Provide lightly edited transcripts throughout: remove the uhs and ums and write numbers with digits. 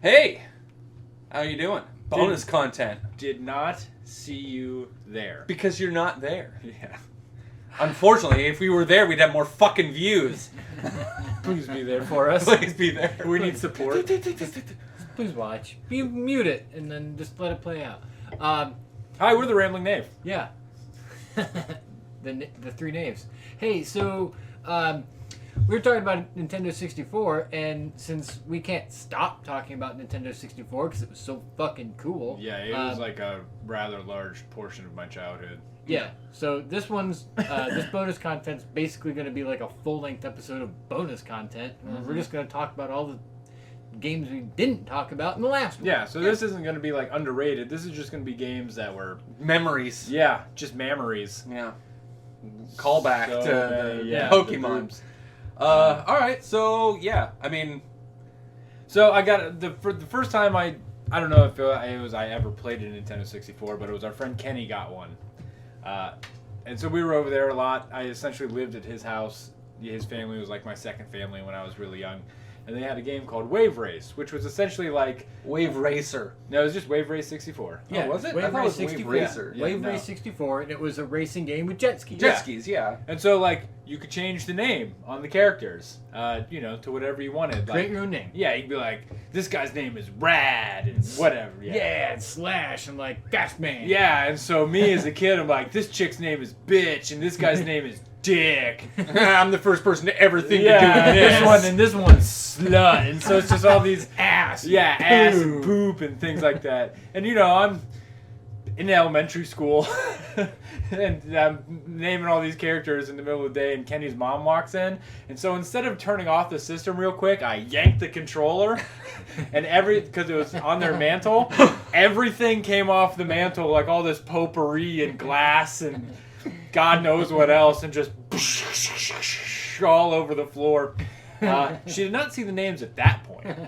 Hey, how you doing? Bonus content. Did not see you there. Because you're not there. Yeah. Unfortunately, if we were there, we'd have more fucking views. Please be there for us. Please be there. We need support. Please watch. Mute it and then just let it play out. Hi, we're the Rambling Knave. Yeah. the three knaves. Hey, so we were talking about Nintendo 64, and since we can't stop talking about Nintendo 64 because it was so fucking cool. Yeah, it was like a rather large portion of my childhood. Yeah, so this this bonus content's basically going to be like a full-length episode of bonus content. Mm-hmm. We're just going to talk about all the games we didn't talk about in the last one. Yeah, so this isn't going to be like underrated. This is just going to be games that were memories. Yeah, just memories. Yeah. Callback to the Pokemons. All right, so yeah, I mean, so I got for the first time I don't know if it was I ever played a Nintendo 64, but it was our friend Kenny got one. And so we were over there a lot. I essentially lived at his house. His family was like my second family when I was really young. And they had a game called Wave Race, which was essentially like... Wave Racer. No, it was just Wave Race 64. Yeah, oh, was it? Wave Race 64. Wave Racer. Yeah. Wave Race 64, and it was a racing game with jet skis. Jet skis, yeah. And so, like, you could change the name on the characters, to whatever you wanted. Create like, your own name. Yeah, you'd be like, this guy's name is Rad, and whatever. Yeah, and Slash, and like, Fast Man. Yeah, and so me as a kid, I'm like, this chick's name is Bitch, and this guy's name is Dick. I'm the first person to ever think to do this. This one's Slut. And so it's just all these ass. Yeah, ass and poop and things like that. And I'm in elementary school and I'm naming all these characters in the middle of the day, and Kenny's mom walks in. And so instead of turning off the system real quick, I yanked the controller and because it was on their mantle, everything came off the mantle, like all this potpourri and glass and God knows what else, and just all over the floor. She did not see the names at that point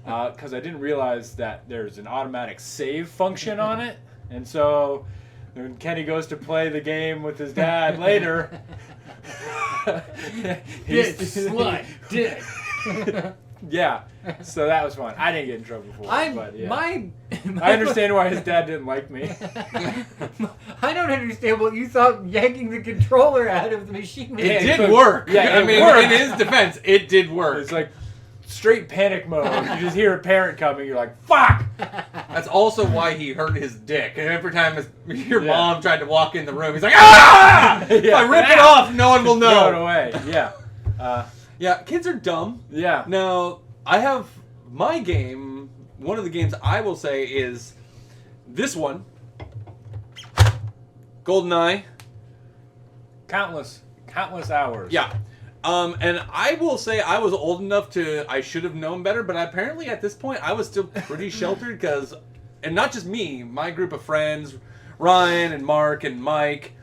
because I didn't realize that there's an automatic save function on it. And so when Kenny goes to play the game with his dad later, Slut, Dick. Yeah, so that was fun. I didn't get in trouble for it, but yeah. I understand why his dad didn't like me. I don't understand what you thought yanking the controller out of the machine. It did work. Yeah, I mean, worked. in his defense, it did work. It's like straight panic mode. You just hear a parent coming, you're like, fuck! That's also why he hurt his dick. And every time your mom tried to walk in the room, he's like, ah! If I rip it off, no one will know. Throw it away. Yeah. Yeah, kids are dumb. Yeah. Now, I have my game. One of the games I will say is this one. GoldenEye. Countless hours. Yeah. And I will say I was old enough I should have known better, but apparently at this point I was still pretty sheltered because, and not just me, my group of friends, Ryan and Mark and Mike,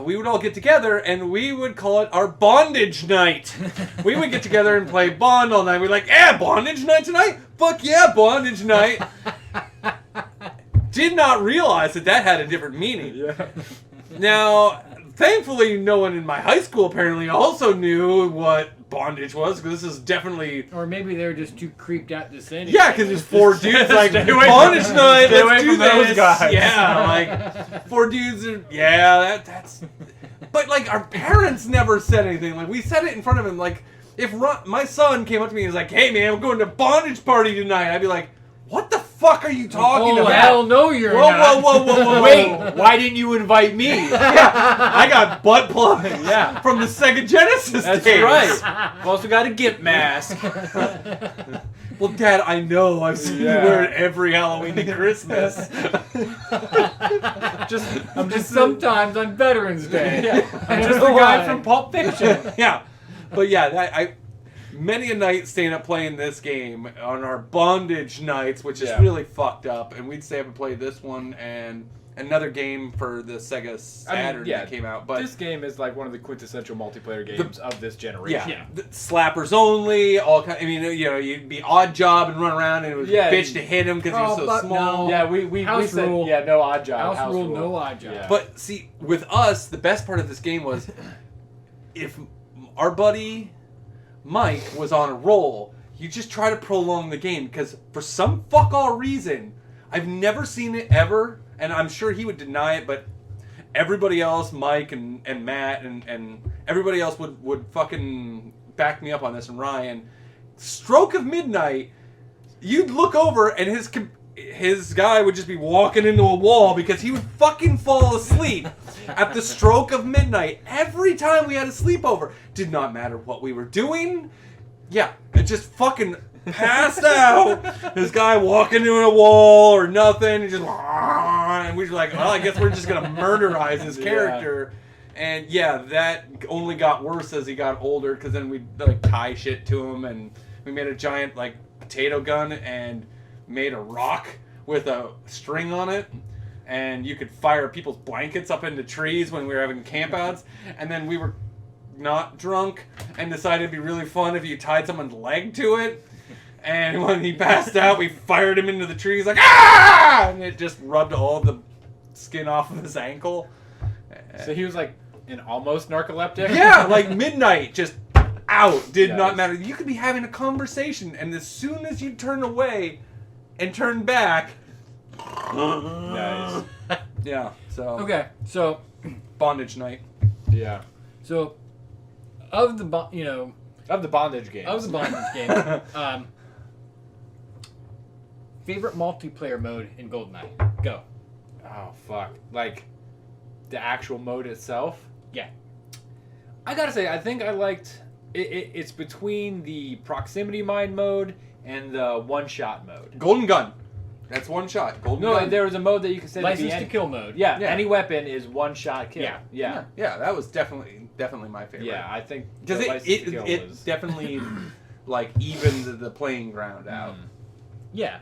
we would all get together and we would call it our bondage night. We would get together and play Bond all night. We're like, bondage night tonight? Fuck yeah, bondage night. Did not realize that had a different meaning. Yeah. Now, thankfully, no one in my high school apparently also knew what bondage was, because this is definitely... Or maybe they were just too creeped out to say anything. Yeah, because there's four dudes like, bondage night, let's do this. Those guys. Yeah, like, four dudes, that's... But, like, our parents never said anything. Like, we said it in front of him. Like, if my son came up to me and was like, hey, man, we're going to a bondage party tonight, I'd be like, what the fuck are you talking about? Hell no, you're not. Whoa. Wait, why didn't you invite me? Yeah, I got butt plug from the Sega Genesis That's days. right. I've also got a GIMP mask. Well, Dad, I know. I've seen you wear it every Halloween and Christmas. I'm just sometimes on Veterans Day. I'm just the guy from Pulp Fiction. Yeah. But yeah, many a night staying up playing this game on our bondage nights, which is really fucked up. And we'd stay up and play this one and another game for the Sega Saturn that came out. But this game is like one of the quintessential multiplayer games of this generation. Yeah. Slappers only. You'd be odd job and run around, and it was bitch to hit him because he was so small. No. Yeah, we said rule. no odd job. House rule, no odd job. Yeah. But see, with us, the best part of this game was if our buddy Mike was on a roll, you just try to prolong the game because for some fuck all reason, I've never seen it ever, and I'm sure he would deny it, but everybody else, Mike and Matt and everybody else would fucking back me up on this, and Ryan, stroke of midnight, you'd look over and his guy would just be walking into a wall because he would fucking fall asleep at the stroke of midnight every time we had a sleepover. Did not matter what we were doing. Yeah, it just fucking passed out. This guy walking into a wall or nothing, and just and we were like, well, I guess we're just gonna murderize his character. And yeah, that only got worse as he got older because then we'd like tie shit to him, and we made a giant like potato gun and made a rock with a string on it, and you could fire people's blankets up into trees when we were having campouts. And then we were not drunk and decided it'd be really fun if you tied someone's leg to it. And when he passed out, we fired him into the trees like, ah! And it just rubbed all the skin off of his ankle. So he was like an almost narcoleptic? Yeah, like midnight, just out. Did Nice. not matter. You could be having a conversation, and as soon as you turn away and turn back, Nice. yeah. So Okay, so bondage night. Yeah. so of the Of the bondage games. of the bondage game, favorite multiplayer mode in GoldenEye. Go. Oh, fuck. Like, the actual mode itself? Yeah. I gotta say, I think I liked... It's between the proximity mine mode and the one-shot mode. Golden gun. That's one shot. Golden No, gun. there was a mode that you could set License at to the end. kill mode. Yeah, Yeah. any weapon is one-shot kill. Yeah. Yeah. Yeah, that was definitely my favorite. Yeah, I think because the License to Kill it was... definitely like evened the playing ground out. Yeah.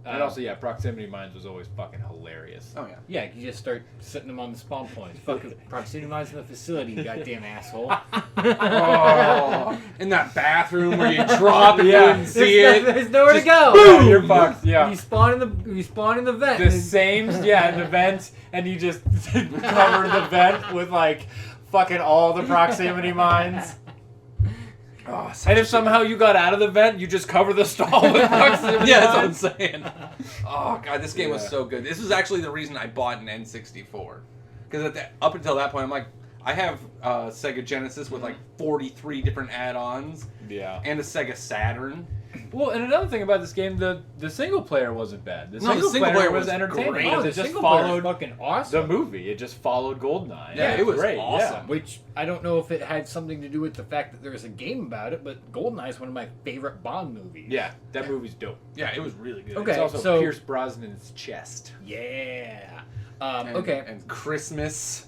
And also, yeah, proximity mines was always fucking hilarious. Oh yeah. Yeah, you just start setting them on the spawn points. Fucking proximity mines in the facility, you goddamn asshole. Oh, in that bathroom where you drop and you Yeah. didn't see it. There's nowhere to Just go. Yeah, you're fucked. Yeah. You spawn in the vent. The same, yeah, in the vent, and you just cover the vent with like fucking all the proximity mines. Oh, And if somehow you got out of the vent, you just cover the stall with proximity yeah, that's mines. what I'm saying. Oh god, this game was Yeah. so good. This was actually the reason I bought an N64, because up until that point, I'm like, I have Sega Genesis with like 43 different add-ons Yeah. and a Sega Saturn. Well, and another thing about this game, the single player wasn't bad. The No, the single single player player was was entertaining great. because the it just single player is followed fucking the awesome. movie. It just followed GoldenEye. Yeah, it was great. awesome. Which I don't know if it had something to do with the fact that there was a game about it, but GoldenEye is one of my favorite Bond movies. Yeah, that movie's dope. Yeah, it was really good. Okay. It's also so- Pierce Brosnan's chest. Yeah. And, Okay. And Christmas.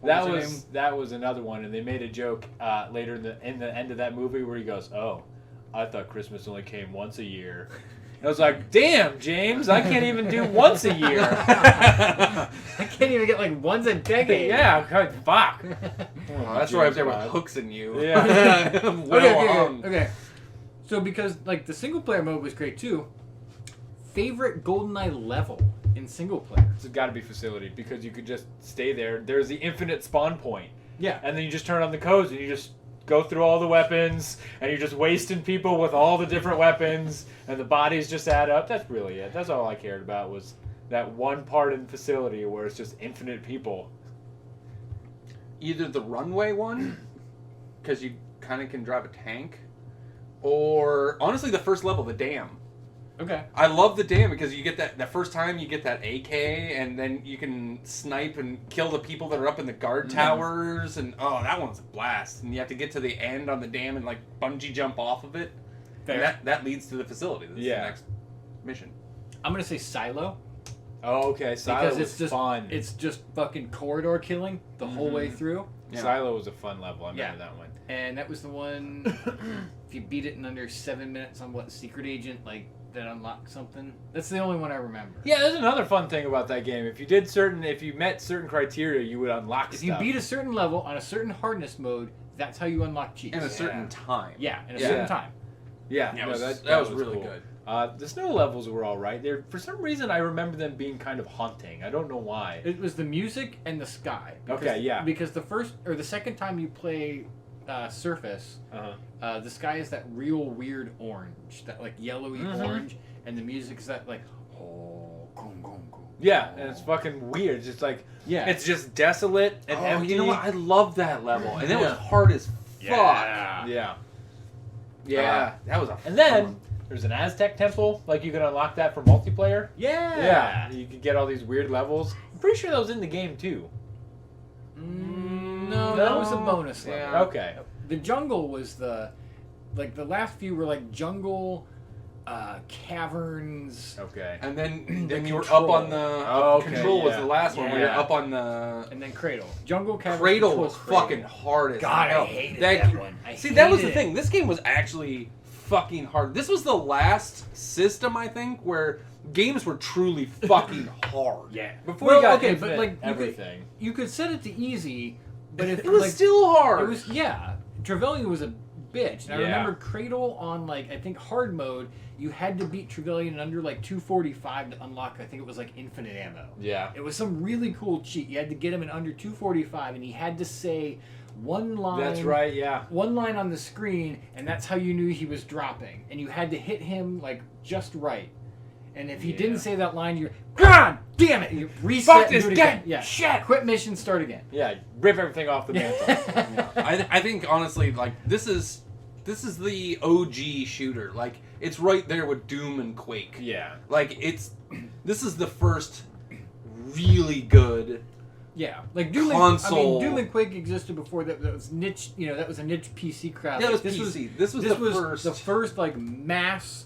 What That her was name? that was another one, and they made a joke later in the end of that movie where he goes, "Oh, I thought Christmas only came once a year." And I was like, "Damn, James, I can't even do once a year." I can't even get like once a decade. Yeah, God, fuck. Oh, that's right up there with hooks in you. Yeah. Okay. So because like the single player mode was great too. Favorite GoldenEye level in single player? It's got to be facility because you could just stay there. There's the infinite spawn point, Yeah. and then you just turn on the codes and you just go through all the weapons, and you're just wasting people with all the different weapons, and the bodies just add up. That's really it. That's all I cared about was that one part in facility where it's just infinite people. Either the runway one, because you kind of can drive a tank, or honestly the first level, the dam. Okay. I love the dam because you get that first time you get that AK, and then you can snipe and kill the people that are up in the guard towers, and oh, that one's a blast. And you have to get to the end on the dam and like bungee jump off of it. Fair. And that leads to the facility. This is Yeah. the next mission. I'm gonna say Silo Oh, okay. Silo because was it's just fun. it's just fucking corridor killing the whole way through. Yeah. Silo was a fun level. I remember Yeah. that one. And that was the one if you beat it in under 7 minutes on what secret agent like that unlocked something. That's the only one I remember. Yeah, there's another fun thing about that game. If you met certain criteria, you would unlock If stuff. you beat a certain level on a certain hardness mode, that's how you unlock cheats. In a certain time. Yeah, in a Yeah. certain time. Yeah, Yeah, no, that was really cool. good. The snow levels were all right. They're, for some reason, I remember them being kind of haunting. I don't know why. It was the music and the sky. Okay, yeah. Because the first or the second time you play surface, the sky is that real weird orange, that like yellowy orange, and the music is that like Yeah, and it's fucking weird. It's just like it's just desolate and empty. You know what? I love that level, and it was hard as fuck. Yeah, that was a. And then there's an Aztec temple. Like you can unlock that for multiplayer. Yeah, you can get all these weird levels. I'm pretty sure that was in the game too. No, that was a bonus level. Yeah. Okay. The jungle was the last few were like jungle, caverns. Okay. And then you were control. up on the control was the last one. Where you're Yeah. up on the And then Cradle. Jungle Cavern. Cradle Control was Cradle. fucking hard as God, hell. I hated that one. See, that was the hated it. thing. This game was actually fucking hard. This was the last system, I think, where games were truly fucking hard. Yeah. Before Well, you got okay, Infinite but like everything. you could set it to easy, but if It was like, still hard. it was Trevelyan was a bitch. And I Yeah. remember Cradle on like I think hard mode, you had to beat Trevelyan in under like 245 to unlock. I think it was like infinite ammo. Yeah. It was some really cool cheat. You had to get him in under 245, and he had to say one line. That's right. Yeah. One line on the screen, and that's how you knew he was dropping. And you had to hit him like just right. And if he didn't say that line, you're God damn it! You reset. Fuck and this do it game. again. Yeah. Shit. Quit mission. Start again. Yeah. Rip everything off the mantle. I think honestly, like this is the OG shooter. Like it's right there with Doom and Quake. Yeah. Like this is the first really good. Yeah, like Doom. Console. Doom and Quake existed before that. That was niche. You know, that was a niche PC crowd. Yeah, it was Like, PC. This was the first like mass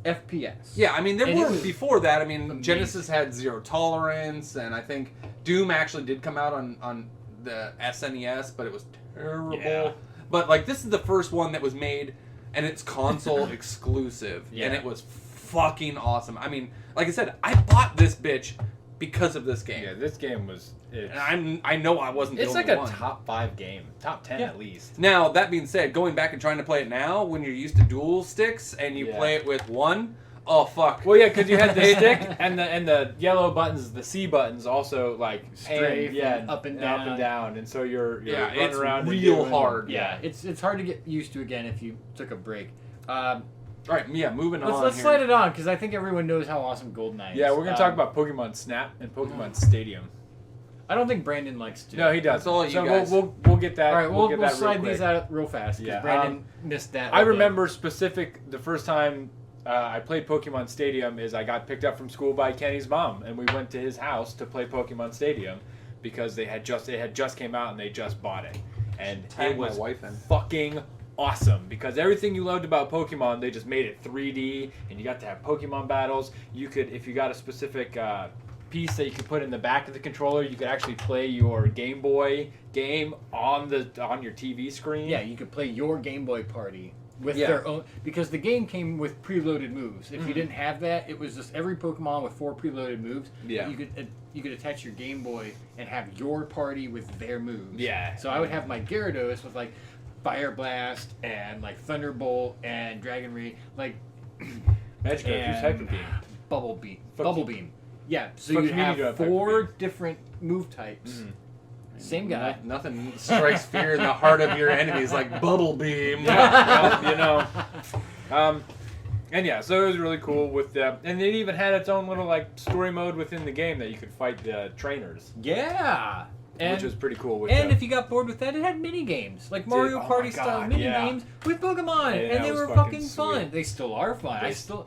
FPS. Yeah, I mean there And it were was before that. I mean amazing. Genesis had Zero Tolerance, and I think Doom actually did come out on the SNES, but it was terrible. Yeah. But like this is the first one that was made, and it's console exclusive, and it was fucking awesome. I mean, like I said, I bought this bitch because of this game. Yeah. This game was. And I know I wasn't the It's only like a one. top 5 game, top 10 at least. Now, that being said, going back and trying to play it now, when you're used to dual sticks and you play it with one, oh fuck. Well, yeah, because you had the stick and the yellow buttons, the C buttons, also like Strafe and up and up and down, and so you're running it's around and real doing- hard. Yeah, it's hard to get used to again if you took a break. All right, yeah, moving on. Let's here. slide it on because I think everyone knows how awesome GoldenEye is. Yeah, we're gonna talk about Pokemon Snap and Pokemon Stadium. I don't think Brandon likes to. No, he does. That's all you so guys. We'll get that. All right, we'll get that real slide quick. these out real fast because Yeah, Brandon missed that. I remember the first time I played Pokemon Stadium is I got picked up from school by Kenny's mom, and we went to his house to play Pokemon Stadium because it had just came out and they just bought it, and Tag it my was wife in. fucking awesome because everything you loved about Pokemon, they just made it 3D, and you got to have Pokemon battles. You could, if you got a specific piece that you could put in the back of the controller, you could actually play your Game Boy game on your TV screen. Yeah, you could play your Game Boy Party with their own because the game came with preloaded moves. If you didn't have that, it was just every Pokemon with 4 preloaded moves. Yeah. You could attach your Game Boy and have your party with their moves. Yeah. So I would have my Gyarados with like Fire Blast and like Thunderbolt and Dragon Ray, like Magic and use Hyper Beam. Bubble Beam. Fuck Bubble you. Beam. Yeah. So Fuck you you, you don't have have Hyper 4 Beam. different move types. Same guy. Nothing strikes fear in the heart of your enemies like Bubble Beam. Well, you know. And yeah, so it was really cool with and it even had its own little like story mode within the game that you could fight the trainers, Yeah. And, which was pretty cool. With and if you got bored with that, it had mini games like Mario oh my Party style God, mini yeah. games with Pokemon, Yeah, and that they was were fucking fucking fun. sweet. They still are fun.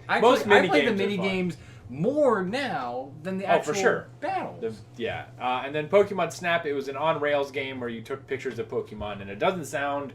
I most play mini the games are mini fun. games more now than the Oh, actual for sure. battles. And then Pokemon Snap, it was an on-rails game where you took pictures of Pokemon, and it doesn't sound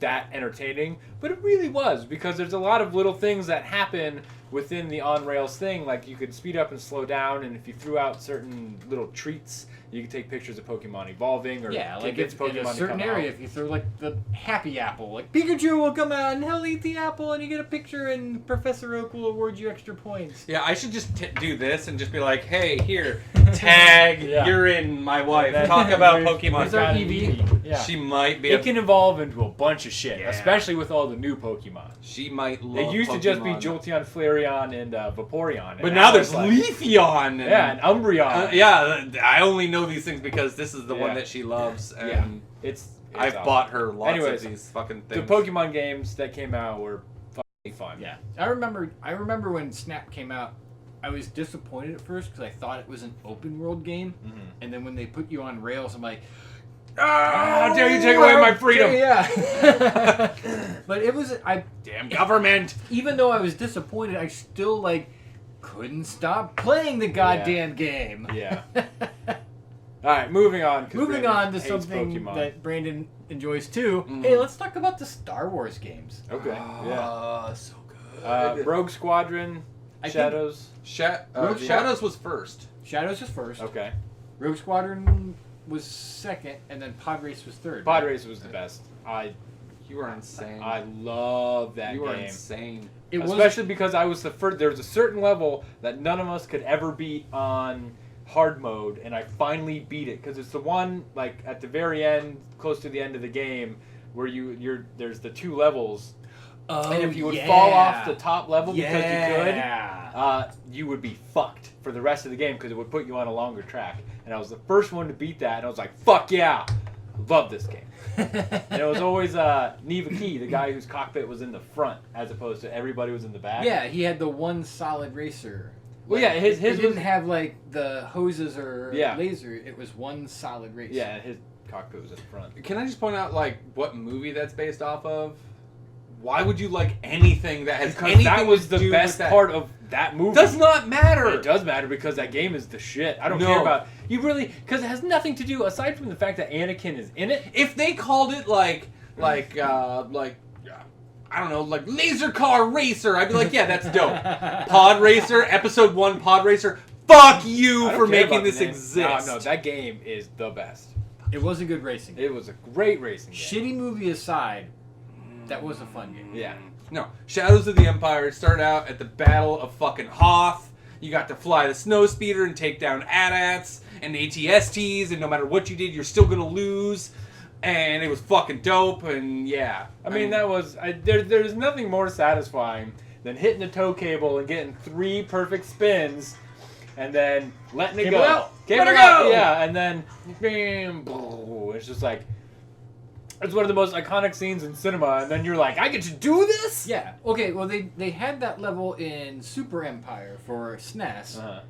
that entertaining, but it really was because there's a lot of little things that happen within the on-rails thing, like you could speed up and slow down, and if you threw out certain little treats, you could take pictures of Pokemon evolving, or Yeah, like convince if, Pokemon in a to certain come area, out. if you throw like the happy apple, like Pikachu will come out and he'll eat the apple, and you get a picture, and Professor Oak will award you extra points. Yeah, I should just do this and just be like, hey, here, tag, Yeah. you're in my wife. That- Talk about Where's Pokemon. our got an Eevee? Yeah. She might be. It can evolve into a bunch of shit, Yeah. especially with all the new Pokemon. She might love It used to just be Pokemon. Jolteon, Flareon, and Vaporeon. and But now there's it's like- Leafeon. And, Yeah, and Umbreon. yeah, I only know these things because this is the one Yeah. that she loves. Yeah. And It's I've awesome. bought her lots Anyways, of these fucking The things. Pokemon games that came out were fucking fun. Yeah, I remember when Snap came out. I was disappointed at first because I thought it was an open world game, and then when they put you on rails, I'm like, how dare you take away my freedom? Yeah. But it was Damn government! even though I was disappointed, I still couldn't stop playing the goddamn game. Yeah. All right, moving on. 'Cause Moving Brandon on to hates something Pokemon. that Brandon enjoys too. Hey, let's talk about the Star Wars games. Okay. Yeah. So good. Rogue Squadron, I think- Shadows. Shadows was first. Shadows was first. Okay. Rogue Squadron was second, and then Pod Race was third. Pod Race was the best. You are insane. I love that you are game. insane. It was Especially because I was the first. There was a certain level that none of us could ever beat on hard mode, and I finally beat it because it's the one at the very end, close to the end of the game, where there's the 2 levels, and if you would fall off the top level because you could, you would be fucked for the rest of the game because it would put you on a longer track. And I was the first one to beat that, and I was like, "Fuck yeah, love this game." And it was always Neva Key, the guy whose cockpit was in the front, as opposed to everybody was in the back. Yeah, he had the one solid racer. Well, yeah, his it didn't was- have the hoses or laser. It was one solid racer. Yeah, his cockpit was in the front. Can I just point out what movie that's based off of? Why would you like anything that has Because anything that was to the do best with that? part of that movie. Does not matter. It does matter because that game is the shit. I don't No. care about you really because it has nothing to do aside from the fact that Anakin is in it. If they called it I don't know, Laser Car Racer, I'd be like, yeah, that's dope. Pod Racer, Episode 1 Pod Racer, fuck you I don't for care making about the this name. exist. No, that game is the best. It was a good racing game. It was a great racing game. Shitty movie aside, that was a fun game. Yeah. No, Shadows of the Empire started out at the Battle of fucking Hoth. You got to fly the snowspeeder and take down AT-ATs and ATSTs, and no matter what you did, you're still gonna lose. And it was fucking dope, and yeah. I mean, that was there's nothing more satisfying than hitting the tow cable and getting 3 perfect spins, and then letting it Cable go. out. Cable Let her out. go. Yeah, and then bam, it's just it's one of the most iconic scenes in cinema, and then you're like, I get to do this. Yeah. Okay. Well, they had that level in Super Empire for SNES,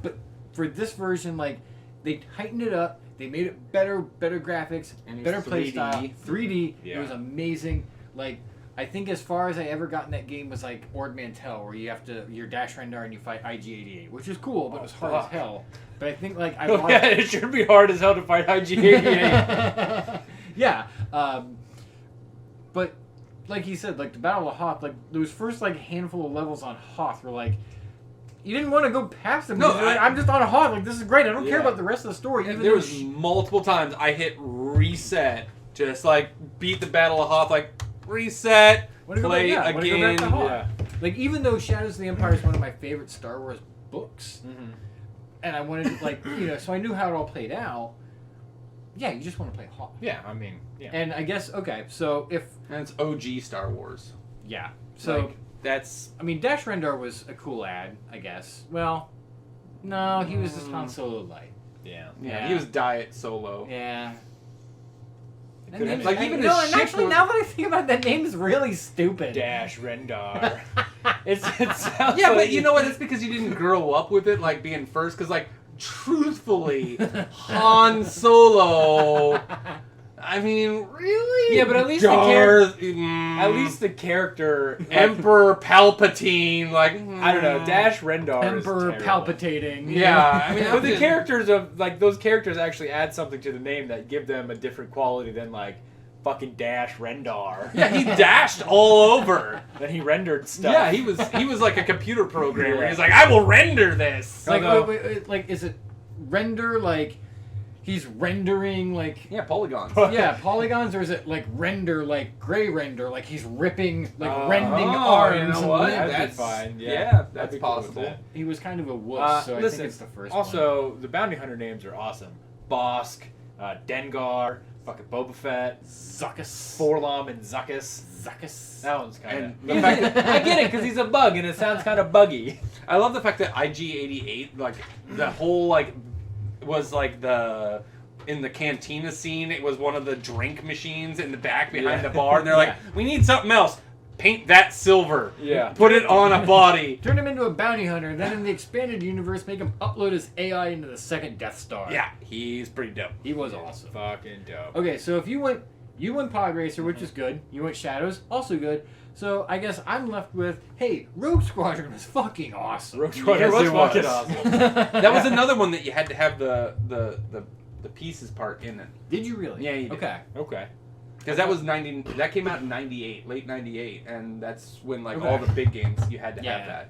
but for this version, they tightened it up. They made it better graphics, And better it's play 3D. style, 3D. Yeah. It was amazing. I think as far as I ever got in that game was Ord Mantell, where you have your dash Rendar and you fight IG-88, which is cool, but it was hard as fuck. hell. But I think I Oh, yeah, it should be hard as hell to fight IG-88. yeah. But like he said, the Battle of Hoth, those first handful of levels on Hoth were you didn't want to go past them. No, You're I'm just on a Hoth. This is great. I don't care Yeah. about the rest of the story. Even There though was multiple times I hit reset, just beat the Battle of Hoth, reset, Wanna go play back- yeah, wanna go back again. to Hoth. Yeah. even though Shadows of the Empire is one of my favorite Star Wars books, Mhm. and I wanted to, so I knew how it all played out. Yeah, you just want to play Hoth. Yeah, I mean, yeah. And I guess so if And it's OG Star Wars. yeah, so That's I mean Dash Rendar was a cool ad, I guess. Well, no, he was just Han Solo light. Yeah. yeah. He was Diet Solo. Yeah. Could've And been- even no, his and ship actually, was- now that I think about it, that name is really stupid. Dash Rendar. it sounds Yeah, like but you know what? It's because you didn't grow up with it, being first. Because, truthfully, Han Solo. I mean, really? Yeah, but at least at least the character Emperor Palpatine. I don't know. Dash Rendar Emperor is terrible. palpitating. Yeah, I mean, But the characters of those characters actually add something to the name that give them a different quality than fucking Dash Rendar. Yeah, he dashed all over. Then he rendered stuff. Yeah, he was like a computer programmer. Yeah. He's like, I will render this. Although- wait, is it render he's rendering Yeah, polygons. yeah polygons, or is it render gray render he's ripping rending arms? you know and what? limbs? That'd be That's fine. Yeah, yeah, that'd that's be cool with possible. that. He was kind of a wuss, so I listen, think it's the first one. also, the bounty hunter names are awesome. Bosk, Dengar, fucking Boba Fett, Zuckus. Forlom, and Zuckus. Zuckus. That one's kind And of. the fact I get it because he's a bug and it sounds kind of buggy. I love the fact that IG-88, the whole was the in the cantina scene, it was one of the drink machines in the back behind the bar. And they're like, we need something else. Paint that silver. Yeah. Put it on a body. Turn him into a bounty hunter, then in the expanded universe, make him upload his AI into the second Death Star. Yeah, he's pretty dope. He was awesome. Fucking dope. Okay, so if you went Pod Racer, which is good. You went Shadows, also good. So I guess I'm left with, hey, Rogue Squadron was fucking awesome. Rogue Squadron was fucking awesome. That was another one that you had to have the pieces part in it. Did you really? Yeah, you did. Okay. Okay. Because that was that came out in '98, late '98, and that's when like Okay. all the big games you had to have Yeah. that.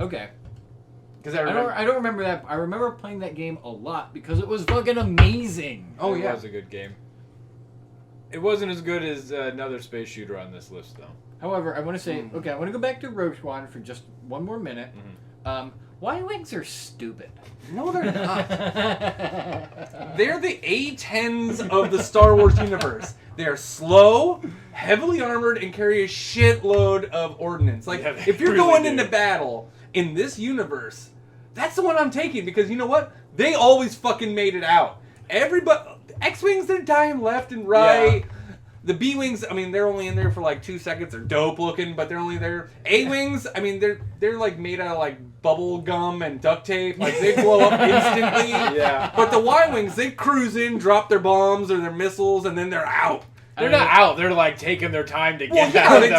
Okay. Because I don't remember that. I remember playing that game a lot because it was fucking amazing. Oh It yeah, was a good game. It wasn't as good as another space shooter on this list, though. However, I want to say, okay, I want to go back to Rogue Squadron for just one more minute. Y-Wings are stupid. no, they're not. They're the A-10s of the Star Wars universe. They're slow, heavily armored, and carry a shitload of ordnance. Like, Yeah, they if you're really going do. into battle in this universe, that's the one I'm taking because you know what? They always fucking made it out. Everybody, X-Wings, they're dying left and right. Yeah. The B-Wings, I mean, they're only in there for like 2 seconds. They're dope looking, but they're only there. A-Wings, I mean, they're like made out of like bubble gum and duct tape. Like, they blow up instantly. Yeah. But the Y-Wings, they cruise in, drop their bombs or their missiles, and then they're out. They're not out. They're like taking their time to Well, get yeah, out. they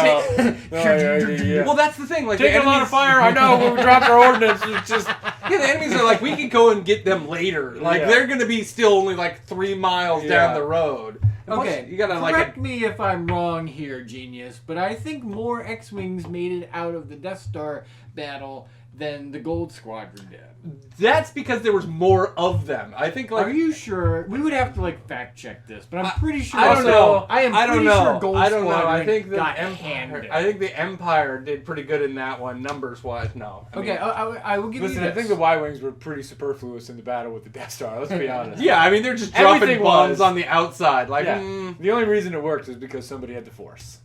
though. Yeah. Well, that's the thing. Like, Taking the a lot of fire. I know. When we dropped our ordnance, it's just Yeah, the enemies are like, we can go and get them later. Like, Yeah. they're going to be still only like 3 miles down the road. And plus, Okay, you gotta correct me if I'm wrong here, genius, but I think more X-Wings made it out of the Death Star battle than the Gold Squadron did. that's because there was more of them. I think, like, Are you sure? We would have to like fact check this, but I'm pretty sure. I don't know. I am I don't pretty know. sure Gold I don't know. Squadron I think the got Empire. handed. I think the Empire did pretty good in that one, numbers wise. No. I mean, Okay, I will give listen. you this. I think the Y-wings were pretty superfluous in the battle with the Death Star. Let's be honest. yeah, I mean they're just dropping Everything bombs was. on the outside. Like, Yeah. The only reason it worked is because somebody had the Force.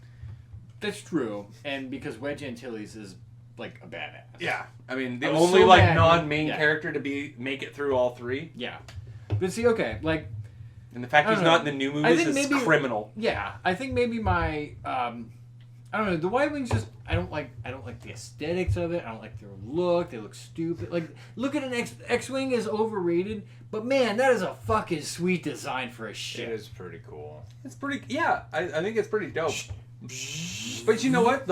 That's true, and because Wedge Antilles is like a badass. yeah. I mean the I was only so like mad. non-main Yeah. character to make it through all 3, Yeah. But see, okay, like, and the fact I he's don't not know. in the new I movies think is maybe- criminal. yeah, I think maybe my I don't know, the Y-Wings just I don't like the aesthetics of it. I don't like their look. They look stupid. Like, look at an X-Wing is overrated, but man, that is a fucking sweet design for a ship. It is pretty cool. It's pretty. Yeah, I think it's pretty dope. But you know what?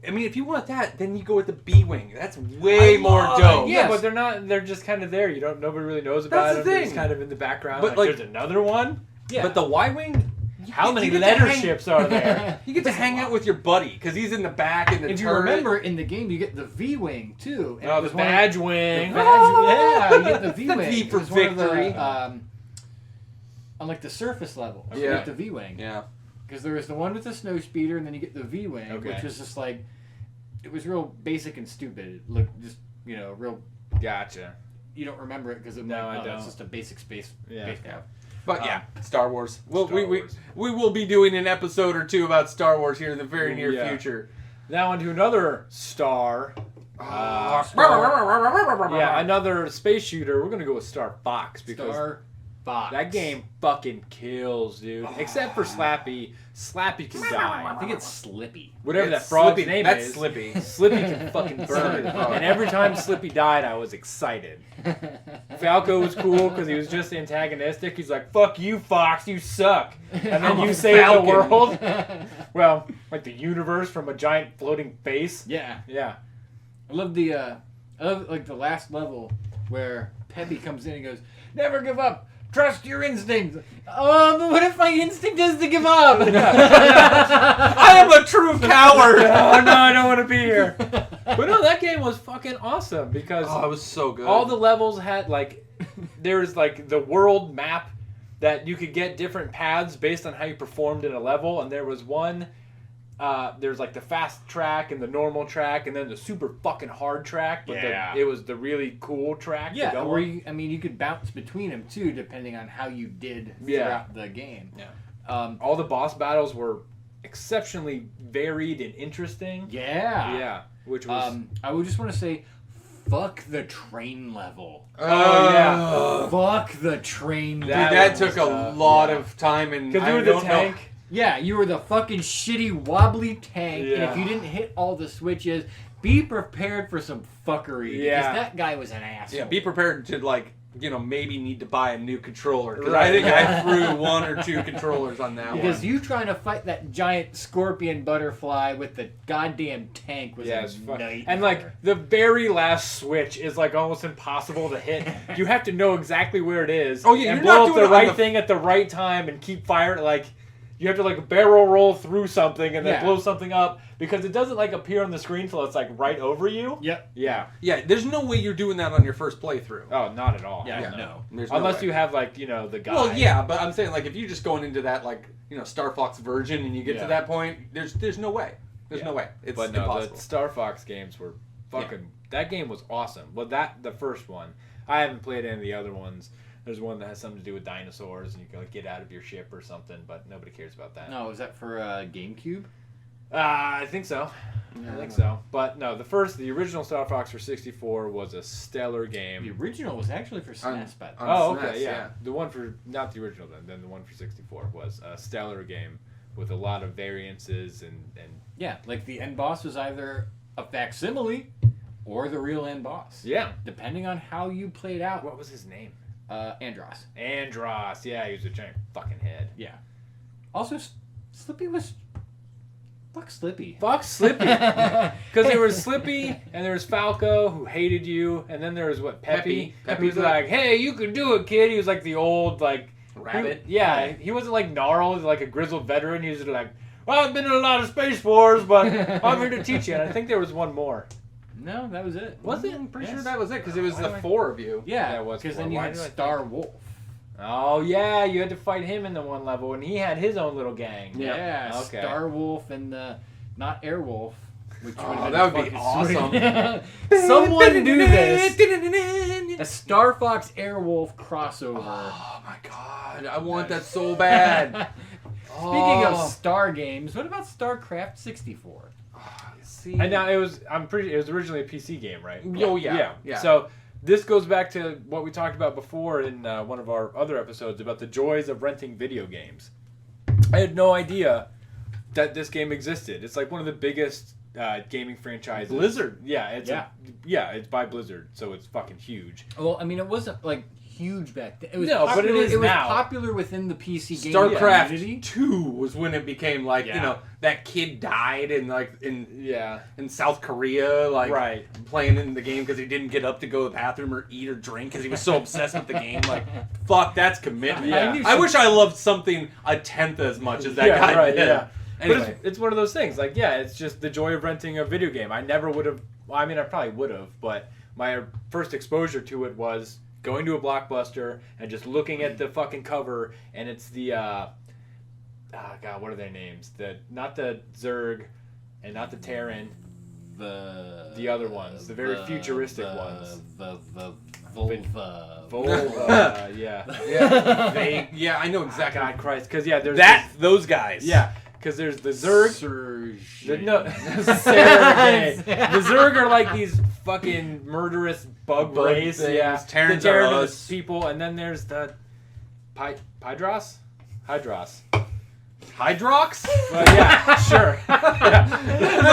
I mean, if you want that, then you go with the B-Wing. That's way more dope. Yeah, Yes. but they're not. They're just kind of there. Nobody really knows about That's them. the They're thing. just kind of in the background. But, like, like- there's another one. Yeah. But the Y-Wing, How many you get to letter hang- ships are there? You get to hang out with your buddy because he's in the back in the if you turret. remember in the game, you get the V-Wing too. And Oh, it the was one of- badge the wing. badge- yeah, you get the The V-Wing. V It for was one of the, victory. on like the surface level, you Yeah. get the V-Wing. Yeah. Because there was the one with the snow speeder, and then you get the V-Wing, Okay. which was just like, it was real basic and stupid. It looked just, real. Gotcha. You don't remember it because No, I It's don't. just a basic spacecraft. Yeah. But yeah, Star Wars. Star We Wars. will be doing an episode or 2 about Star Wars here in the very near Yeah. future. Now on to another star. Star- Yeah, another space shooter. We're gonna go with Star Fox because Star Fox. that game fucking kills, dude. Except for Slappy. Slappy can I die. think it's Slippy. Whatever It's that frog's Slippy. name That's is. Slippy. Slippy can fucking burn. Slippy frog. And every time Slippy died, I was excited. Falco was cool because he was just antagonistic. He's like, "Fuck you, Fox, you suck," and then I'm you a save the falcon. world. Well, like the universe from a giant floating face. Yeah. Yeah. I love like the last level where Peppy comes in and goes, "Never give up. Trust your instincts." Oh, but what if my instinct is to give up? I am a true coward. Oh no, I don't want to be here. But no, that game was fucking awesome because Oh, it was so good. all the levels had like, there's like the world map that you could get different paths based on how you performed in a level, and there was one. There's like the fast track and the normal track, and then the super fucking hard track. But Yeah. it was the really cool track. to Yeah, go or on. you could bounce between them too, depending on how you did Yeah. throughout the game. Yeah. All the boss battles were exceptionally varied and interesting. Yeah. Yeah, which was I would just want to say, fuck the train level. Oh, yeah. Fuck the train level. Dude, that took a lot of time, and Because I you were the don't know. tank. Yeah, you were the fucking shitty wobbly tank, and Yeah. if you didn't hit all the switches, be prepared for some fuckery. Yeah. Because that guy was an asshole. Yeah, be prepared to maybe need to buy a new controller, because Right. I think I threw 1 or 2 controllers on that Because one. you trying to fight that giant scorpion butterfly with the goddamn tank was Yeah, a it's fucking. nightmare. And like the very last switch is like almost impossible to hit. You have to know exactly where it is. Oh, yeah, and you're not blow up doing the it on right the- thing at the right time and keep firing. Like you have to like barrel roll through something and then Yeah. blow something up because it doesn't like appear on the screen until it's like right over you. Yep. Yeah. Yeah, there's no way you're doing that on your first playthrough. Oh, not at all. Yeah, Yeah. no. There's no Unless way. you have like the guy. Well, yeah, but I'm saying if you're just going into that Star Fox version and you get Yeah. to that point, there's no way. There's Yeah. no way. It's But no, impossible. the Star Fox games were fucking. That game was awesome. Well, the first one. I haven't played any of the other ones. There's one that has something to do with dinosaurs, and you can like get out of your ship or something. But nobody cares about that. No, was that for GameCube? I think so. I think so. But no, the original Star Fox for 64 was a stellar The game. original was actually for SNES, by the way. Oh, SNES, okay, yeah. yeah. The one for not the original then the one for 64 was a stellar game with a lot of variances and Yeah, like the end boss was either a facsimile or the real end boss. yeah. Depending on how you played out. What was his name? Andros. Andros. Yeah, he was a giant fucking head. Yeah. Also, Slippy was... Fuck Slippy. Fuck Slippy. Because there was Slippy, and there was Falco, who hated you, and then there was, Peppy? Peppy Who's was like, hey, you can do it, kid. He was like the old, Rabbit. He wasn't like gnarled, like a grizzled veteran. He was like, well, I've been in a lot of Space Wars, but I'm here to teach you. And I think there was one more. No, that was it. Was it? I'm pretty Yes. sure that was it, because it was Why the do I- 4 of you. Yeah, Yeah, it was because four. then you Why had did I think- Star Wolf. Oh, yeah, you had to fight him in the one level, and he had his own little gang. Yeah, Okay. Star Wolf and the... Not Airwolf. Which Oh, would've been that would be fucking sweet. Someone do this. A Star Fox Airwolf crossover. Oh my god, I want that so bad. Speaking of Star games, what about StarCraft 64? See, And now it was originally a PC game, right? Oh, yeah. So this goes back to what we talked about before in one of our other episodes about the joys of renting video games. I had no idea that this game existed. It's like one of the biggest gaming franchises. Blizzard. Yeah, it's by Blizzard, so it's fucking huge. Well, I mean, it wasn't like huge back then. It was No, but popular, it is was now. popular within the PC gaming StarCraft community. 2 was when it became Yeah. that kid died in Yeah. South Korea, Right. playing in the game because he didn't get up to go to the bathroom or eat or drink because he was so obsessed with the game. Like, fuck, that's commitment. Yeah. I wish I loved something a tenth as much as that guy right, did. yeah. Anyway, But it's one of those things. Like, yeah, it's just the joy of renting a video game. I never would have. Well, I mean, I probably would have, but my first exposure to it was going to a Blockbuster and just looking at the fucking cover, and it's the God, what are their names? Not the Zerg, and not the Terran. The other ones, the very futuristic ones. The Volva. Volva, yeah. yeah, I know exactly. God Christ, because yeah, there's Those guys. yeah, because there's the Zerg. Surge. No, Sergey. The Zerg are like these fucking murderous bug Bug race. things. Yeah, Terrans the are Terran us. people, and then there's the Hydros. Hydrox? Well, yeah, sure. Yeah.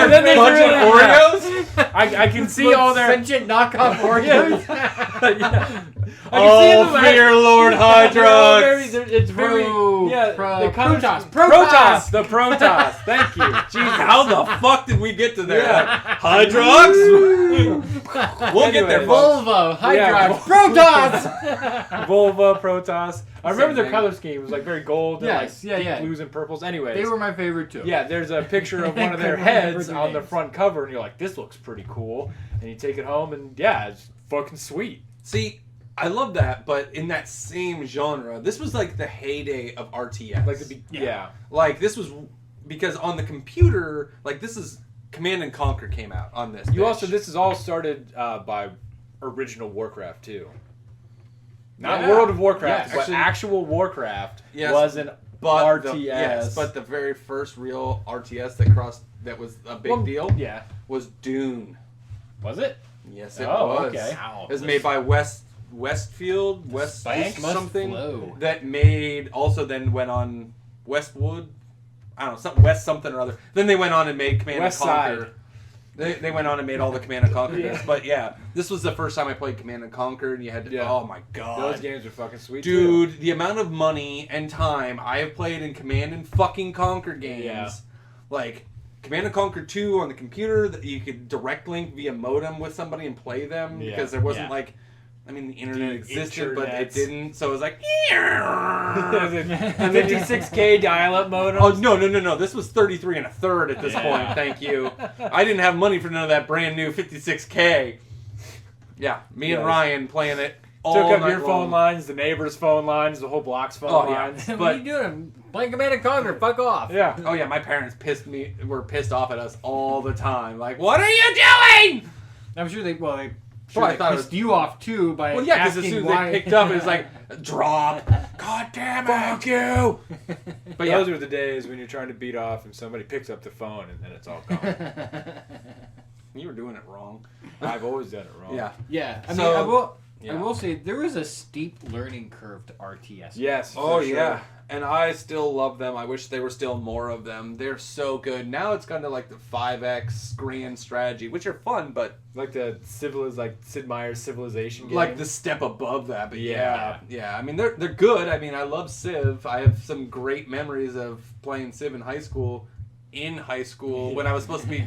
A then there's bunch really- of Oreos? I can see all their. sentient knockoff Oreos. Yeah. I Oh, can see fear Lord Hydrox! It's very the colors- Protoss. the Protoss. Thank you. Jesus. How the fuck did we get to there? Yeah. Hydrox? We'll get there, Anyway. folks. Volvo, Hydrox, Yeah. Protoss. Volva, Protoss. I remember Same their thing. color scheme. It was like very gold and Yes, like yeah, deep yeah. blues and purples. Anyways, They were my favorite too. yeah, there's a picture of one of their Couldn't remember heads their on the names. front cover, and you're like, this looks pretty cool. And you take it home, and yeah, it's fucking sweet. See, I love that, but in that same genre, this was like the heyday of RTS. Like yeah. Like, this was because on the computer, like, this is Command and Conquer came out on this. You bitch. also this is all started by original Warcraft too. Not Yeah. World of Warcraft, Yeah, but actually- actual Warcraft Yes, was an but RTS. yes, but the very first real RTS that was a big deal Yeah. was Dune. Was it? Yes, it Oh, was. okay. Wow. It was made by Westfield, West Spikes must something flow. that made also then went on Westwood. I don't know, West something or other. Then they went on and made Command West and Conquer. Side. They went on and made all the Command and Conquer Yeah. games. But yeah, this was the first time I played Command and Conquer, and you had to. Yeah. Oh my god, Those games are fucking sweet, too. dude! The amount of money and time I have played in Command and fucking Conquer games, Yeah. like Command and Conquer 2 on the computer, that you could direct link via modem with somebody and play them Yeah. because there wasn't Yeah. like. I mean, the internet The existed, but it internets. didn't. So it was like, 56K dial-up modem. oh no! This was 33 and a third at this Yeah. point. Thank you. I didn't have money for none of that brand new 56K. Yeah, me and Yes. Ryan playing it all Took up night your long. phone lines, the neighbor's phone lines, the whole block's phone Oh, yeah. lines. What But- are you doing? Playing Command and Conquer. Fuck off. Yeah. Oh yeah, my parents were pissed off at us all the time. Like, what are you doing? I'm sure they Well, I they thought it pissed was- you off too by Well, yeah, because asking as soon as why. they picked up, it was like, drop. God damn it. Fuck you. But yeah, Those are the days when you're trying to beat off and somebody picks up the phone and then it's all gone. you were doing it wrong. I've always done it wrong. Yeah. Yeah, I mean, So- I will. Yeah. I will say there is a steep learning curve to RTS. Yes. Oh for sure. yeah, and I still love them. I wish there were still more of them. They're so good. Now it's kind of like the 5X grand strategy, which are fun, but Like the like Sid Meier's Civilization game. like the step above that. But Yeah. yeah. I mean, they're good. I mean, I love Civ. I have some great memories of playing Civ in high school. When I was supposed to be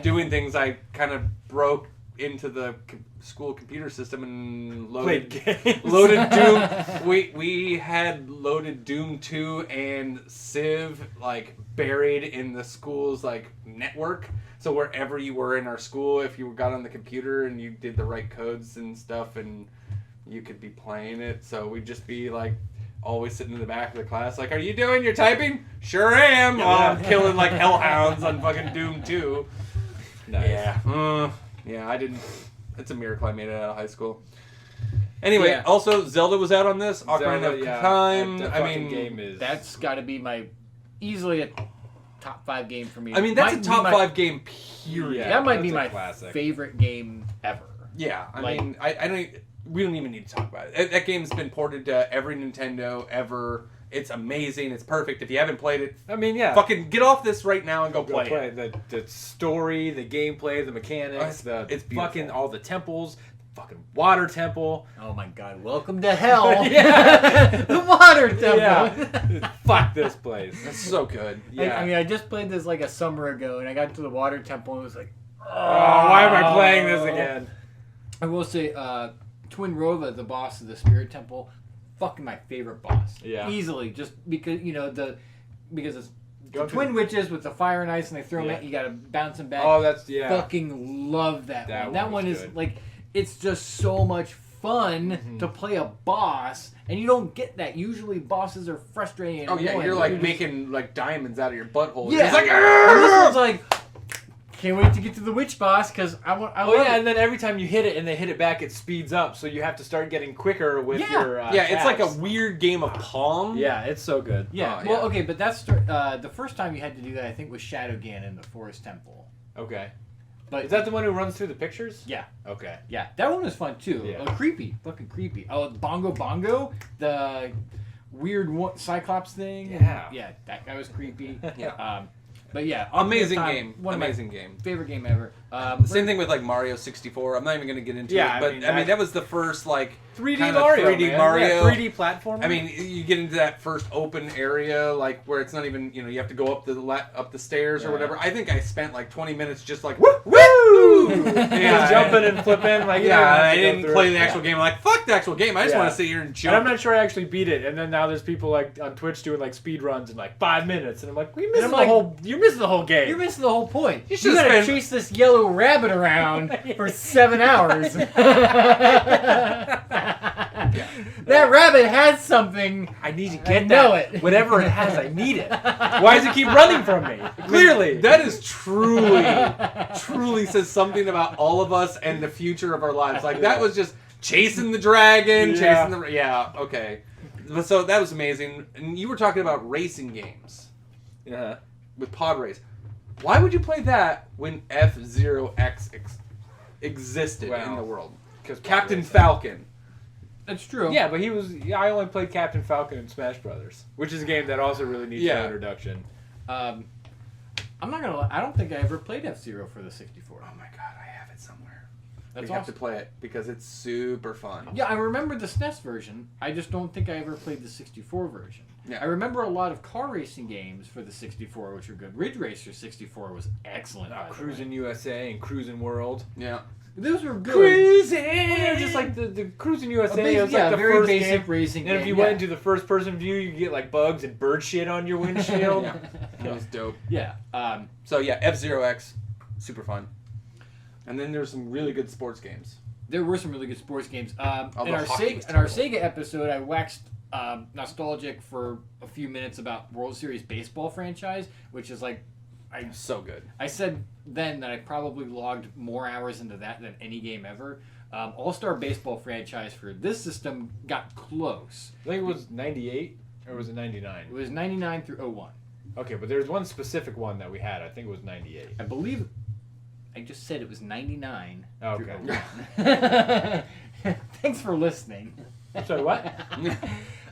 doing things, I kind of broke into the school computer system and played games. loaded Doom. We had loaded Doom 2 and Civ like buried in the school's like network. So wherever you were in our school, if you got on the computer and you did the right codes and stuff, and you could be playing it. So we'd just be like always sitting in the back of the class, like, "Are you doing your typing?" "Sure am." While I'm killing like hellhounds on fucking Doom 2. Nice. Yeah. Yeah, I didn't. It's a miracle I made it out of high school. Anyway, Yeah. also Zelda was out on this. Ocarina Zelda, of yeah, Time. that I fucking mean, game is That's got to be my easily a top 5 game for me. I mean that's Might a be top my- 5 game. Period. Yeah, that might be that's a my classic. favorite game ever. Yeah, I Like- mean, I don't. We don't even need to talk about it. That game's been ported to every Nintendo ever. It's amazing. It's perfect. If you haven't played it, I mean, yeah. fucking get off this right now and go play it. The story, the gameplay, the mechanics, It's fucking beautiful. all the temples, the fucking water temple. Oh my god! Welcome to hell. Yeah. The water temple. Yeah. Fuck this place. It's so good. Yeah. I mean, I just played this like a summer ago, and I got to the water temple, and it was like, Oh, why am I playing this again? I will say, Twin Rova, the boss of the Spirit Temple, fucking my favorite boss. Yeah. Easily, just because because it's Go the twin to- witches with the fire and ice, and they throw them Yeah. at you. Got to bounce them back. Oh, that's yeah. Fucking love that That one. That one one was is good. like, it's just so much fun Mhm. to play a boss, and you don't get that. Usually, bosses are frustrating. And Oh yeah, annoying. you're like just- making like diamonds out of your butthole. Yeah. It's like, And this one's like, can't wait to get to the witch boss because I want. I Oh love yeah, it. and then every time you hit it and they hit it back, it speeds up, so you have to start getting quicker with Yeah. your yeah, it's like a attacks. weird game of Pong. Yeah, it's so good. Yeah, Oh, well, yeah. okay, but that's the first time you had to do that. I think was Shadowgan in the Forest Temple. Okay. But Is that the one who runs through the pictures? yeah, Okay. yeah, that one was fun too. Yeah. Creepy, fucking creepy. Oh, Bongo, the weird Cyclops thing. Yeah. yeah, that guy was creepy. Yeah. But yeah, Amazing all time, game. One of Amazing game. my favorite game ever. Same thing with like Mario 64. I'm not even going to get into Yeah, it, but I mean, that was the first like 3D kinda Mario. 3D man. Mario. Yeah, 3D platformer. I mean, you get into that first open area, like where it's not even, you have to go up the stairs or Yeah. whatever. I think I spent like 20 minutes just like woo woo. yeah, jumping and flipping like you Yeah, don't have I to go didn't through play it. the actual game. I'm like, fuck the actual game. I just Yeah. want to sit here and And jump. I'm not sure I actually beat it. And then now there's people like on Twitch doing like speed runs in like 5 minutes, and I'm like, And missing I'm the like, whole. You're missing the whole game. You're missing the whole point. You should've gotta spent- chase this yellow rabbit around for 7 hours. That rabbit has something. I need to I get know that. it. Whatever it has, I need it. Why does it keep running from me? Clearly. That is truly says something about all of us and the future of our lives. Like that was just chasing the dragon, Yeah. chasing the okay. So that was amazing. And you were talking about racing games Yeah. with Pod Race. Why would you play that when F-Zero X existed in the world. Because Captain Falcon. That's true. Yeah, but I only played Captain Falcon in Smash Brothers, which is a game that also really needs an introduction. I'm not gonna lie. I don't think I ever played F-Zero for the 64. Oh my god, I have it somewhere. That's we have awesome. to play it because it's super fun. Yeah, I remember the SNES version. I just don't think I ever played the 64 version. Yeah. I remember a lot of car racing games for the 64, which were good. Ridge Racer 64 was excellent. by the Cruising way. USA and Cruising World. Yeah. Those were good. Cruising! Well, just like the Cruising USA was like the very first basic game. racing And game. if you went into the first person view, you get like bugs and bird shit on your windshield. That was dope. Yeah. So yeah, F-Zero X, super fun. And then there's some really good sports games. There were some really good sports games. In our hockey was Sega episode, I waxed nostalgic for a few minutes about World Series baseball franchise, which is like, So good. I said then that I probably logged more hours into that than any game ever. All-Star Baseball franchise for this system got close. I think it was 98 or was it 99? It was 99 through 01. Okay, but there's one specific one that we had. I think it was 98. I believe I just said it was 99 Okay. through 01. Thanks for listening. Sorry, what?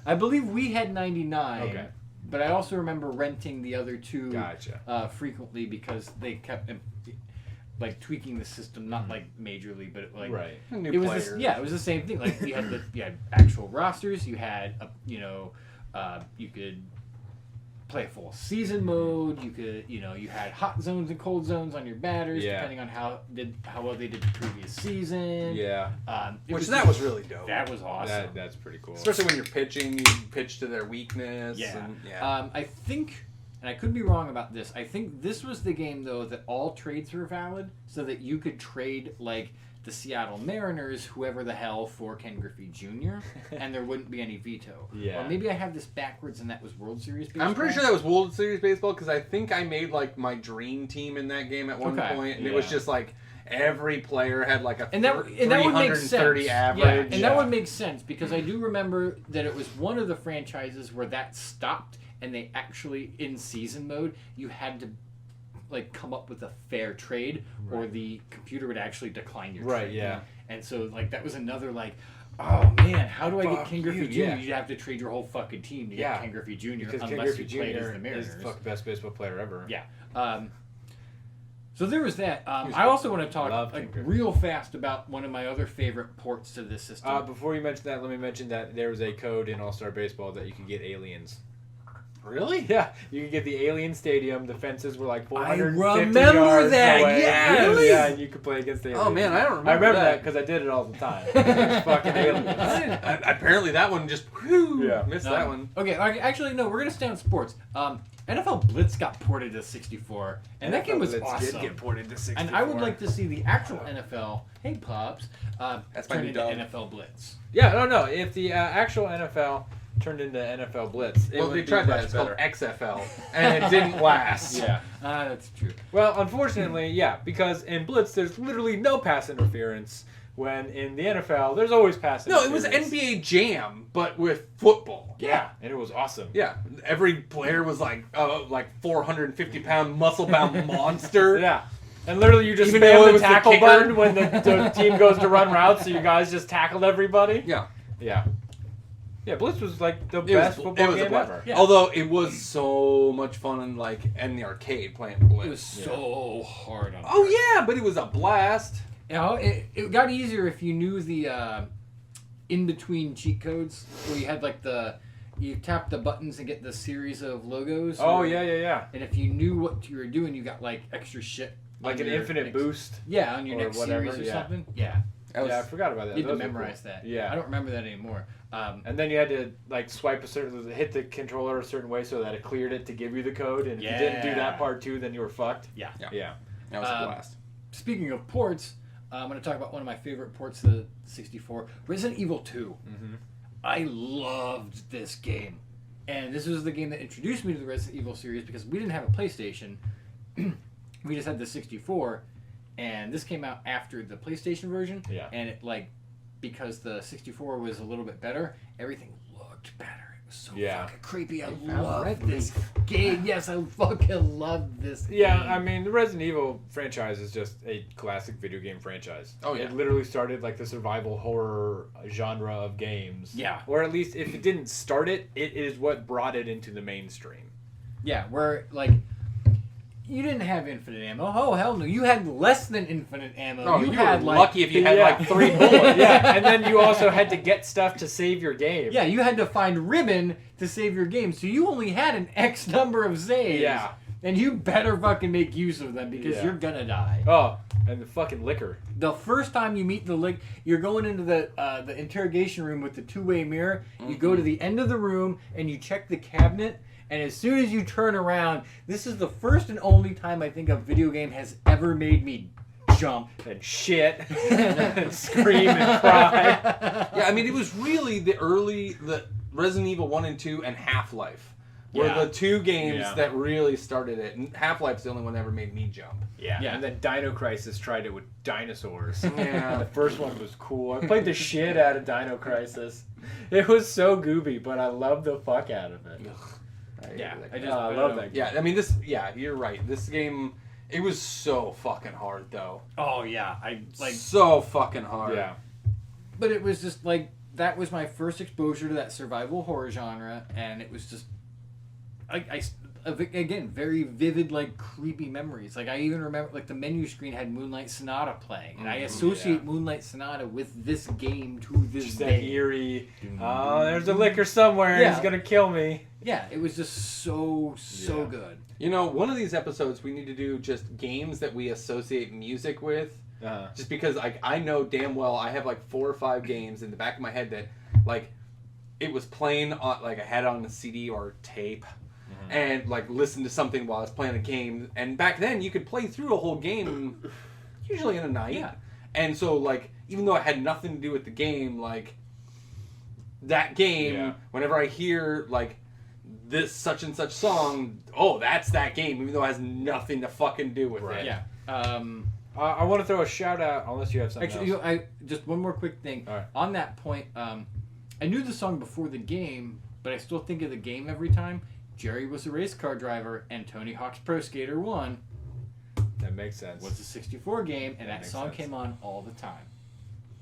I believe we had 99. Okay. But I also remember renting the other two Gotcha. frequently because they kept like tweaking the system, not like majorly, but it New was players. it was the same thing. Like you had actual rosters, you had you could play a full season mode. You could you had hot zones and cold zones on your batters depending on how well they did the previous season. Yeah. That was really dope. That was awesome. That's pretty cool. Especially when you're pitching, you pitch to their weakness. Yeah. And, I think, and I could be wrong about this, I think this was the game, though, that all trades were valid, so that you could trade, like, the Seattle Mariners, whoever the hell, for Ken Griffey Jr., and there wouldn't be any veto. Yeah. Or maybe I have this backwards and that was World Series Baseball. I'm pretty sure that was World Series Baseball because I think I made, like, my dream team in that game at one point, and it was just, like, every player had, like, a and that would make sense. 330 average. Yeah, and that would make sense, because I do remember that it was one of the franchises where that stopped, and they actually, in season mode, you had to like come up with a fair trade, or the computer would actually decline your trade. Right, yeah. And so like that was another like, oh man, how do I get Ken Griffey Jr.? Yeah. You'd have to trade your whole fucking team to get Ken Griffey Jr. Because unless Ken Griffey you played as Jr. the Mariners. is the fucking best baseball player ever. Yeah. So there was that. I also want to talk real fast about one of my other favorite ports to this system. Before you mention that, let me mention that there was a code in All-Star Baseball that you could get aliens. Really? Yeah, you could get the alien stadium. The fences were like 450 remember yards that, away. yes! Really? Yeah, and you could play against the aliens. Oh man, I don't remember. I remember that because I did it all the time. It was fucking aliens. Apparently that one just missed that one. Okay, actually no, we're gonna stay on sports. NFL Blitz got ported to 64, and that game was awesome. Did get ported to 64. And I would like to see the actual NFL. Hey, Pops. That's my turn new into dog. NFL Blitz. Yeah, no. If the actual NFL turned into NFL Blitz, it Well, would they be tried that. much It's better. called XFL, and it didn't last. Yeah. That's true. Well, unfortunately, yeah, because in Blitz there's literally no pass interference. When in the NFL, there's always pass No, it interference. was NBA Jam, but with football. Yeah, and it was awesome. Yeah, every player was like 450-pound muscle-bound monster. Yeah. And literally you just Even though it spam the was the tackle kicker. button when the team goes to run routes, so you guys just tackled everybody. Yeah. Yeah. Yeah, Blitz was like the best football a game blast. ever. Yeah. Although it was so much fun in the arcade playing Blitz. It was so hard on. Oh yeah, but it was a blast. You know, it got easier if you knew the in-between cheat codes, where you had like you tap the buttons and get the series of logos. Oh, yeah. And if you knew what you were doing, you got like extra shit. Like on an your infinite next- boost. Yeah, on your or next whatever, series or yeah. something. Yeah. Yeah, I forgot about that. You had to Those were memorize cool. that. Yeah. I don't remember that anymore. And then you had to like hit the controller a certain way so that it cleared it to give you the code. And if you didn't do that part too, then you were fucked. Yeah. Yeah. That was a blast. Speaking of ports, I'm going to talk about one of my favorite ports to the 64, Resident Evil 2. Mm-hmm. I loved this game. And this was the game that introduced me to the Resident Evil series because we didn't have a PlayStation. We just had the 64. And this came out after the PlayStation version. Yeah. And it because the 64 was a little bit better, everything looked better. It So Yeah. fucking creepy. I found love red this game. Yes, I fucking love this Yeah, game. I mean, the Resident Evil franchise is just a classic video game franchise. Oh, yeah. It literally started like the survival horror genre of games. Yeah. Or at least if it didn't start it, it is what brought it into the mainstream. Yeah, where, like, you didn't have infinite ammo. Oh, hell no. You had less than infinite ammo. Oh, you you had, were like, lucky if you had Yeah. like 3 bullets. Yeah, and then you also had to get stuff to save your game. Yeah, you had to find ribbon to save your game. So you only had an X number of saves. Yeah. And you better fucking make use of them because Yeah. you're gonna die. Oh, and the fucking liquor. The first time you meet the you're going into the interrogation room with the two-way mirror. You go to the end of the room and you check the cabinet. And as soon as you turn around, this is the first and only time I think a video game has ever made me jump. And shit. And scream and cry. Yeah, I mean, it was really the Resident Evil 1 and 2 and Half-Life were Yeah. the 2 games Yeah. that really started it. And Half-Life's the only one that ever made me jump. Yeah. Yeah. And then Dino Crisis tried it with dinosaurs. Yeah. The first one was cool. I played the shit out of Dino Crisis. It was so gooby, but I loved the fuck out of it. Yeah, I I love that game. Yeah, I mean, you're right. This game, it was so fucking hard, though. Oh yeah, I like. So fucking hard. Yeah. But it was just like that was my first exposure to that survival horror genre, and it was just, again, very vivid, like creepy memories. Like I even remember, like the menu screen had Moonlight Sonata playing, and I associate Moonlight Sonata with this game to this Just day. that eerie, oh, there's a liquor somewhere. Yeah. He's going to kill me. Yeah, it was just so Yeah. good. You know, one of these episodes we need to do just games that we associate music with. Uh-huh. Just because I know damn well I have like 4 or 5 games in the back of my head that like it was playing on, like I had it on a CD or tape. And like listen to something while I was playing a game, and back then you could play through a whole game usually in a night. Yeah. And so like even though it had nothing to do with the game, like that game, Yeah. whenever I hear like this such and such song, oh, that's that game, even though it has nothing to fucking do with Right. it. Yeah. I want to throw a shout out, unless you have something Actually, else. I just one more quick thing. All right. On that point, I knew the song before the game, but I still think of the game every time. Jerry was a race car driver, and Tony Hawk's Pro Skater 1 That makes sense. was a 64 game, and that Makes song sense. came on all the time.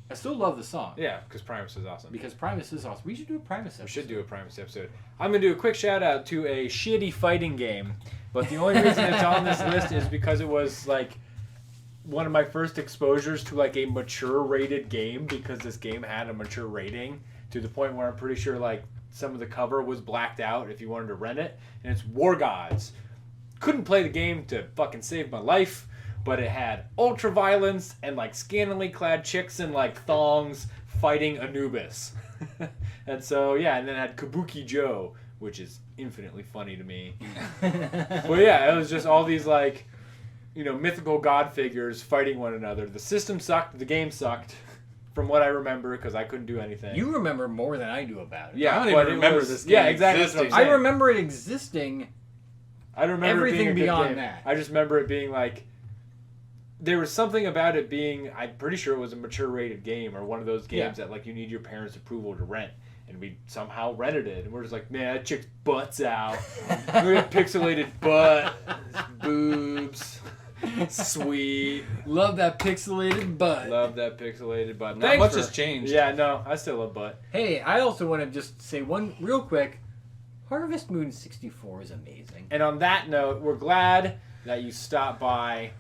I still love the song. Yeah, because Primus is awesome. Because Primus is awesome. We should do a Primus episode. We should do a Primus episode. I'm going to do a quick shout out to a shitty fighting game. But the only reason it's on this list is because it was like one of my first exposures to like a mature rated game, because this game had a mature rating to the point where I'm pretty sure like some of the cover was blacked out if you wanted to rent it. And it's War Gods. Couldn't play the game to fucking save my life, but it had ultra violence and like scantily clad chicks in like thongs fighting Anubis. And so yeah, and then it had Kabuki Joe, which is infinitely funny to me. But yeah, it was just all these like, you know, mythical god figures fighting one another. The system sucked, the game sucked, from what I remember, because I couldn't do anything. You remember more than I do about it. Yeah, I don't but even it remember was- this Yeah, game exactly. That's what I'm existing. I saying. remember it existing. I remember everything it being a good beyond game. that. I just remember it being like, there was something about it being, I'm pretty sure it was a mature rated game, or one of those games that like you need your parents' approval to rent. And we somehow rented it, and we're just like, man, that chick's butt's out. We got pixelated butt, boobs, sweet. Love that pixelated butt. Love that pixelated butt. Not much has changed. Yeah, no, I still love butt. Hey, I also want to just say one real quick. Harvest Moon 64 is amazing. And on that note, we're glad that you stopped by.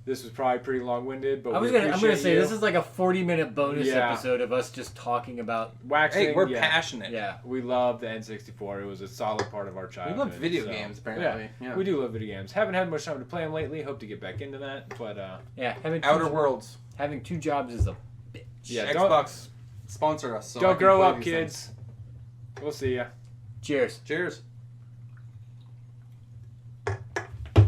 This was probably pretty long-winded, but I'm we gonna appreciate say you. this is like a 40-minute bonus Yeah. episode of us just talking about. waxing. Hey, we're yeah. passionate. Yeah. We love the N64. It was a solid part of our We childhood. love video so- games, apparently. Yeah. We do love video games. Haven't had much time to play them lately. Hope to get back into that. But Yeah, Outer Worlds. having 2 jobs is a bitch. Yeah, don't- Xbox sponsor us. So I don't can grow play up, these kids. We'll see ya. Cheers. things. Cheers.